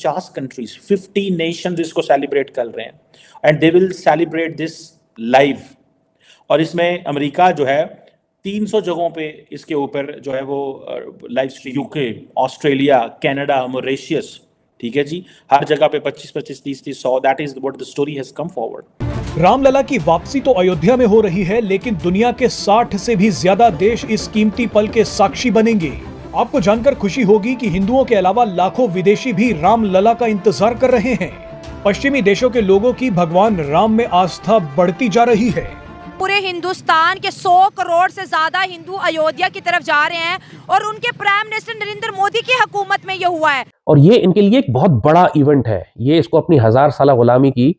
50 countries, 50 Nations इसको celebrate कर रहे हैं, and they will celebrate this live. और इसमें अमेरिका जो है 300 जगहों पे इसके ऊपर जो है वो live stream, UK, Australia, Canada, Mauritius, ठीक है जी, हर जगह पे 25-25, 30-30, 100, that is what the story has come forward. Ramlalla की वापसी तो अयोध्या में हो रही है, लेकिन दुनिया के 60 से भी ज्यादा देश इस कीमती पल के साक्षी बनेंगे। आपको जानकर खुशी होगी कि हिंदुओं के अलावा लाखों विदेशी भी रामलला का इंतजार कर रहे हैं। पश्चिमी देशों के लोगों की भगवान राम में आस्था बढ़ती जा रही है। पूरे हिंदुस्तान के 100 करोड़ से ज्यादा हिंदू अयोध्या की तरफ जा रहे हैं और उनके प्राइम मिनिस्टर नरेंद्र मोदी की हुकूमत में ये हुआ है। और ये इनके लिए एक बहुत बड़ा इवेंट है। ये इसको अपनी 1000 साल गुलामी की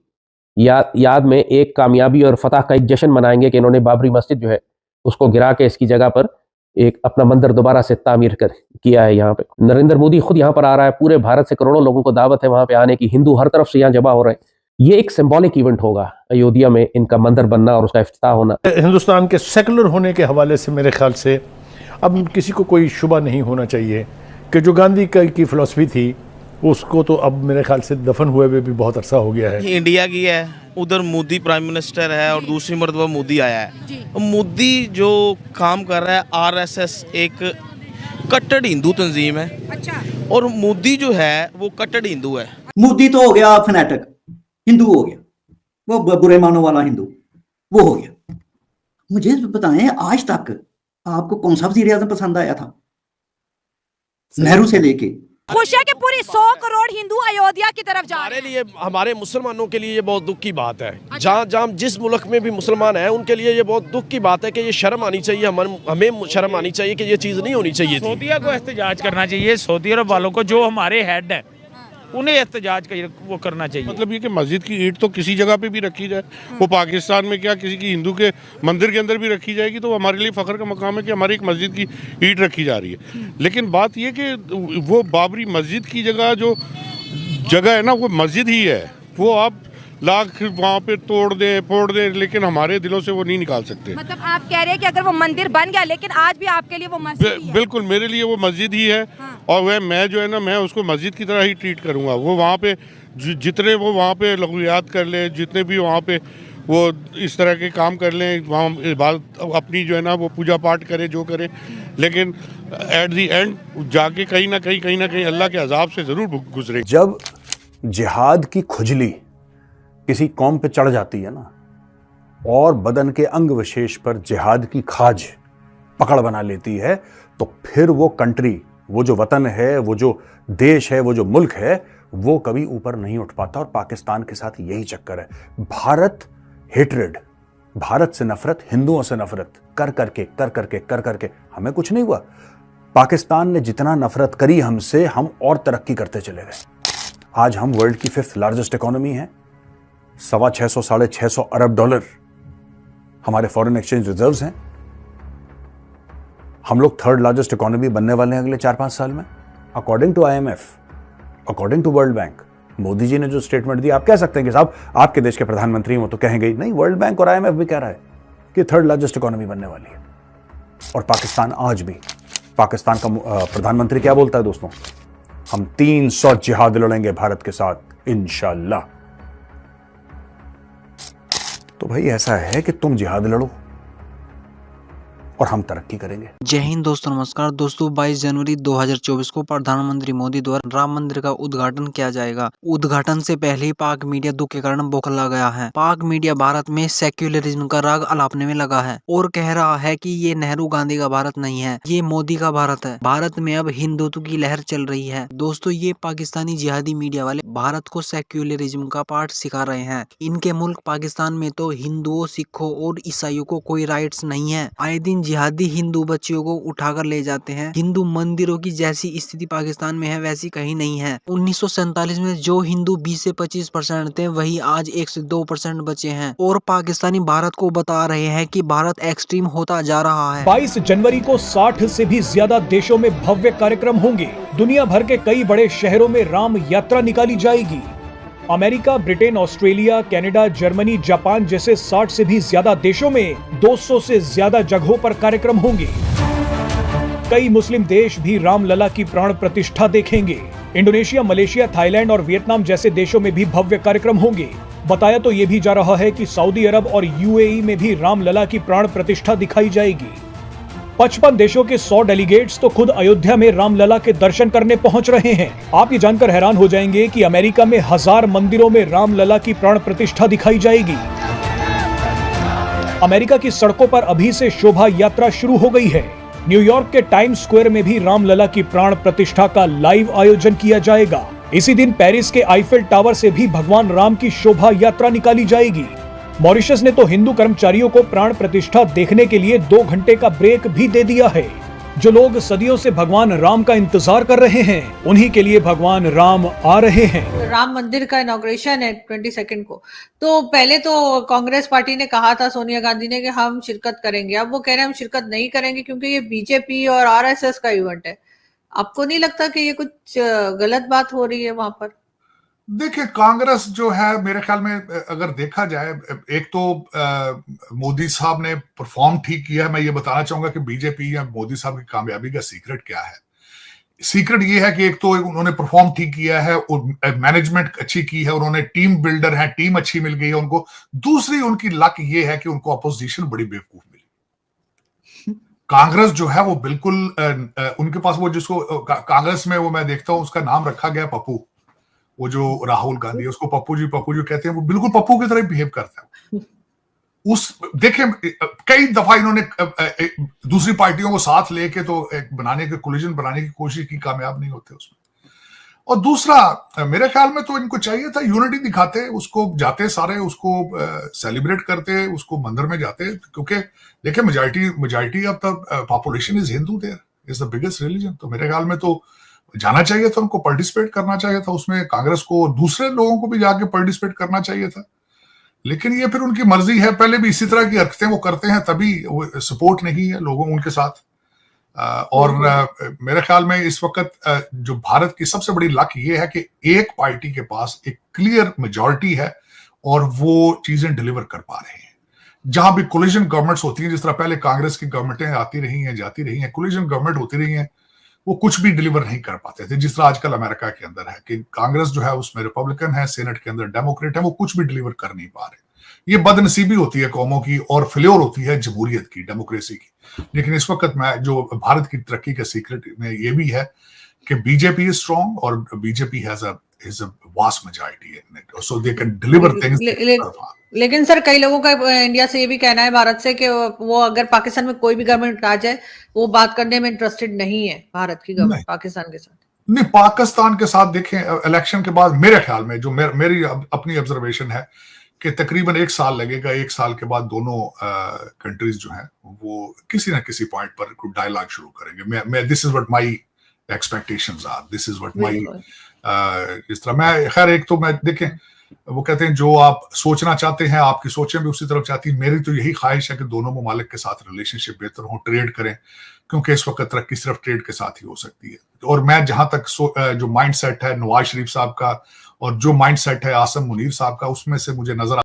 याद में एक कामयाबी और फतह का एक जश्न मनाएंगे कि इन्होंने बाबरी मस्जिद जो है उसको गिरा के इसकी जगह पर एक अपना मंदिर दोबारा से तामीर किया है। यहाँ पे नरेंद्र मोदी खुद यहाँ पर आ रहा है, पूरे भारत से करोड़ों लोगों को दावत है वहां पे आने की, हिंदू हर तरफ से यहाँ जमा हो रहे हैं। ये एक सिंबॉलिक इवेंट होगा अयोध्या में इनका मंदिर बनना और उसका इफ्तिताह होना। हिंदुस्तान के सेकुलर होने के हवाले से मेरे ख्याल से अब किसी को कोई शुबा नहीं होना चाहिए कि जो गांधी की फिलॉसफी थी उसको तो अब मेरे ख्याल से दफन हुए भी बहुत अरसा हो गया है। इंडिया की है, उधर मोदी प्राइम मिनिस्टर है और दूसरी मरतबा मोदी आया है। मोदी जो काम कर रहा है, आरएसएस एक कट्टर हिंदू तंजीम है। अच्छा। और मोदी जो है वो कट्टर हिंदू है। मोदी तो हो गया फैनेटिक हिंदू, हो गया वो बुरे मानों वाला हिंदू, वो हो गया। मुझे बताएं आज तक आपको कौन सा वज़ीर आज़म पसंद आया था, नेहरू से लेके? खुश है कि पूरी 100 करोड़ हिंदू अयोध्या की तरफ जा रहे हैं। लिए हमारे मुसलमानों के लिए ये बहुत दुख की बात है। जहाँ जिस मुल्क में भी मुसलमान है उनके लिए ये बहुत दुख की बात है कि ये शर्म आनी चाहिए, हमें शर्म आनी चाहिए कि ये चीज़ नहीं होनी चाहिए। सऊदीया को एहतजाज करना चाहिए, सऊदी अरब वालों को, जो हमारे हेड है उन्हें एहतजाज वो करना चाहिए। मतलब ये कि मस्जिद की ईंट तो किसी जगह पे भी रखी जाए, वो पाकिस्तान में क्या किसी की हिंदू के मंदिर के अंदर भी रखी जाएगी तो हमारे लिए फ़ख्र का मकाम है कि हमारी एक मस्जिद की ईंट रखी जा रही है। लेकिन बात ये कि वो बाबरी मस्जिद की जो जगह है ना वो मस्जिद ही है, वो आप लाख वहाँ पे तोड़ दे फोड़ दे, लेकिन हमारे दिलों से वो नहीं निकाल सकते। मतलब आप कह रहे हैं कि अगर वो मंदिर बन गया लेकिन आज भी आपके लिए वो मस्जिद ही है? बिल्कुल, मेरे लिए वो मस्जिद ही है। हाँ। और वह मैं जो है ना, मैं उसको मस्जिद की तरह ही ट्रीट करूँगा। वो वहाँ पे जितने वो वहाँ पे लग़वियात कर ले, जितने भी वहाँ पे वो इस तरह के काम कर लें, वहाँ इबादत अपनी जो है ना वो पूजा पाठ करें, जो करें, लेकिन एट दी एंड जाके कहीं ना कहीं अल्लाह के अजाब से ज़रूर गुजरे। जब जिहाद की खुजली किसी कौम पे चढ़ जाती है ना और बदन के अंग विशेष पर जिहाद की खाज पकड़ बना लेती है, तो फिर वो कंट्री, वो जो वतन है, वो जो देश है, वो जो मुल्क है, वो कभी ऊपर नहीं उठ पाता। और पाकिस्तान के साथ यही चक्कर है। भारत हेट्रेड, भारत से नफरत, हिंदुओं से नफरत कर करके हमें कुछ नहीं हुआ। पाकिस्तान ने जितना नफरत करी हमसे, हम और तरक्की करते चले गए। आज हम वर्ल्ड की 5th लार्जेस्ट इकोनॉमी है। 650-650 अरब डॉलर हमारे फॉरेन एक्सचेंज रिजर्व्स हैं। हम लोग 3rd लार्जेस्ट इकोनॉमी बनने वाले हैं अगले 4-5 साल में, according to IMF, according to world bank. Modi ji ने जो स्टेटमेंट दी, आप कह सकते हैं कि साहब आपके देश के प्रधानमंत्री हैं, वो तो कहेंगे नहीं, वर्ल्ड बैंक और IMF भी कह रहा है कि 3rd लार्जेस्ट इकोनॉमी बनने वाली है। और पाकिस्तान आज भी, पाकिस्तान का प्रधानमंत्री क्या बोलता है दोस्तों? हम 300 जिहाद लड़ेंगे भारत के साथ इंशाअल्लाह। तो भाई ऐसा है कि तुम जिहाद लड़ो और हम तरक्की करेंगे। जय हिंद दोस्तों, नमस्कार दोस्तों। 22 जनवरी 2024 को प्रधानमंत्री मोदी द्वारा राम मंदिर का उद्घाटन किया जाएगा। उद्घाटन से पहले ही पाक मीडिया दुख के कारण बौखला गया है। पाक मीडिया भारत में सेक्युलरिज्म का राग अलापने में लगा है और कह रहा है कि ये नेहरू गांधी का भारत नहीं है, ये मोदी का भारत है। भारत में अब हिंदुत्व की लहर चल रही है। दोस्तों, ये पाकिस्तानी जिहादी मीडिया वाले भारत को सेक्युलरिज्म का पाठ सिखा रहे हैं। इनके मुल्क पाकिस्तान में तो हिंदुओं, सिखों और ईसाइयों को कोई राइट्स नहीं है। आए दिन जिहादी हिंदू बच्चियों को उठाकर ले जाते हैं। हिंदू मंदिरों की जैसी स्थिति पाकिस्तान में है वैसी कहीं नहीं है। 1947 में जो हिंदू 20 से 25% थे, वही आज 1 से 2% बचे हैं। और पाकिस्तानी भारत को बता रहे हैं कि भारत एक्सट्रीम होता जा रहा है। 22 जनवरी को 60 से भी ज्यादा देशों में भव्य कार्यक्रम होंगे। दुनिया भर के कई बड़े शहरों में राम यात्रा निकाली जाएगी। America, Britain, Australia, Canada, Germany, Japan जैसे 60 से भी ज्यादा देशों में 200 से ज्यादा जगहों पर कार्यक्रम होंगे। कई मुस्लिम देश भी रामलला की प्राण प्रतिष्ठा देखेंगे। इंडोनेशिया, मलेशिया, थाईलैंड और वियतनाम जैसे देशों में भी भव्य कार्यक्रम होंगे। बताया तो ये भी जा रहा है कि सऊदी अरब और यूएई में भी रामलला की प्राण प्रतिष्ठा दिखाई जाएगी। 55 देशों के 100 डेलीगेट्स तो खुद अयोध्या में रामलला के दर्शन करने पहुंच रहे हैं। आप ये जानकर हैरान हो जाएंगे कि अमेरिका में 1000 मंदिरों में रामलला की प्राण प्रतिष्ठा दिखाई जाएगी। अमेरिका की सड़कों पर अभी से शोभा यात्रा शुरू हो गई है। न्यूयॉर्क के टाइम्स स्क्वायर में भी रामलला की प्राण प्रतिष्ठा का लाइव आयोजन किया जाएगा। इसी दिन पेरिस के आईफेल टावर से भी भगवान राम की शोभा यात्रा निकाली जाएगी। मॉरिशस ने तो हिंदू कर्मचारियों को प्राण प्रतिष्ठा देखने के लिए 2 घंटे का ब्रेक भी दे दिया है। जो लोग सदियों से भगवान राम का इंतजार कर रहे हैं, उन्हीं के लिए भगवान राम आ रहे हैं। राम मंदिर का इनॉग्रेशन है 22 को, तो पहले तो कांग्रेस पार्टी ने कहा था, सोनिया गांधी ने, कि हम शिरकत करेंगे। अब वो कह रहे हैं हम शिरकत नहीं करेंगे क्योंकि ये बीजेपी और आरएसएस का इवेंट है। आपको नहीं लगता कि ये कुछ गलत बात हो रही है वहां पर? देखिए, कांग्रेस जो है, मेरे ख्याल में अगर देखा जाए, एक तो मोदी साहब ने परफॉर्म ठीक किया है। मैं ये बताना चाहूंगा कि बीजेपी या मोदी साहब की कामयाबी का सीक्रेट क्या है। सीक्रेट ये है कि एक तो उन्होंने परफॉर्म ठीक किया है और मैनेजमेंट अच्छी की है, उन्होंने टीम बिल्डर है, टीम अच्छी मिल गई है उनको। दूसरी उनकी लक ये है कि उनको अपोजिशन बड़ी बेवकूफ मिली। कांग्रेस जो है वो बिल्कुल उनके पास वो जिसको कांग्रेस में वो मैं देखता हूं उसका नाम रखा गया पप्पू, वो जो राहुल गांधी, उसको पप्पू जी कहते हैं, वो बिल्कुल पप्पू की तरह बिहेव करता है। देखिए, कई दफा इन्होंने दूसरी पार्टियों को साथ लेके तो एक बनाने के कोलिजन बनाने की कोशिश की, कामयाब नहीं होते उसमें। और दूसरा, मेरे ख्याल में तो इनको चाहिए था यूनिटी दिखाते, उसको जाते सारे, उसको सेलिब्रेट करते, उसको मंदिर में जाते, क्योंकि देखिए majority of the population is Hindu, there is the biggest religion. तो मेरे ख्याल में तो जाना चाहिए था, उनको पार्टिसिपेट करना चाहिए था उसमें, कांग्रेस को और दूसरे लोगों को भी जाके पार्टिसिपेट करना चाहिए था। लेकिन ये फिर उनकी मर्जी है, पहले भी इसी तरह की हरकतें वो करते हैं, तभी सपोर्ट नहीं है लोगों उनके साथ। और मेरे ख्याल में इस वक्त जो भारत की सबसे बड़ी लक ये है कि एक पार्टी के पास एक क्लियर मेजॉरिटी है और वो चीजें डिलीवर कर पा रहे हैं। जहां भी कोलिजन गवर्नमेंट्स होती हैं, जिस तरह पहले कांग्रेस की गवर्नमेंटें आती रही हैं, जाती रही हैं, कोलिजन गवर्नमेंट होती रही हैं, वो कुछ भी डिलीवर नहीं कर पाते थे। जिस तरह आजकल अमेरिका के अंदर है कि कांग्रेस जो है उसमें रिपब्लिकन है, सेनेट के अंदर डेमोक्रेट है, वो कुछ भी डिलीवर कर नहीं पा रहे। ये बदनसीबी होती है कौमों की और फेल्योर होती है जमहूरियत की, डेमोक्रेसी की। लेकिन इस वक्त मैं जो भारत की तरक्की का सीक्रेट में ये भी है कि बीजेपी इज स्ट्रांग और BJP has a vast majority in it, so they can deliver things. लेकिन सर, कई लोगों का इंडिया से ये भी कहना है, भारत से, कि वो अगर पाकिस्तान में कोई भी गवर्नमेंट आ जाए, वो बात करने में इंटरेस्टेड नहीं है भारत की गवर्नमेंट पाकिस्तान के साथ। नहीं, पाकिस्तान के साथ देखें, इलेक्शन के बाद मेरे ख्याल में जो मेरी अपनी ऑब्जर्वेशन है कि तकरीबन 1 साल लगेगा। 1 साल के बाद दोनों कंट्रीज जो हैं वो किसी ना किसी पॉइंट पर कोई डायलॉग शुरू करेंगे। मैं this is what my expectations are, this is what my, इस तरह मैं, खैर, एक तो मैं देखें, वो कहते हैं जो आप सोचना चाहते हैं आपकी सोचें भी उसी तरफ चाहती है। मेरी तो यही ख्वाहिश है कि दोनों ममालिक के साथ रिलेशनशिप बेहतर हो, ट्रेड करें, क्योंकि इस वक्त तरक्की सिर्फ ट्रेड के साथ ही हो सकती है। और मैं जहां तक जो माइंड सेट है नवाज शरीफ साहब का और जो माइंड सेट है आसम मुनीर साहब का, उसमें से मुझे नजर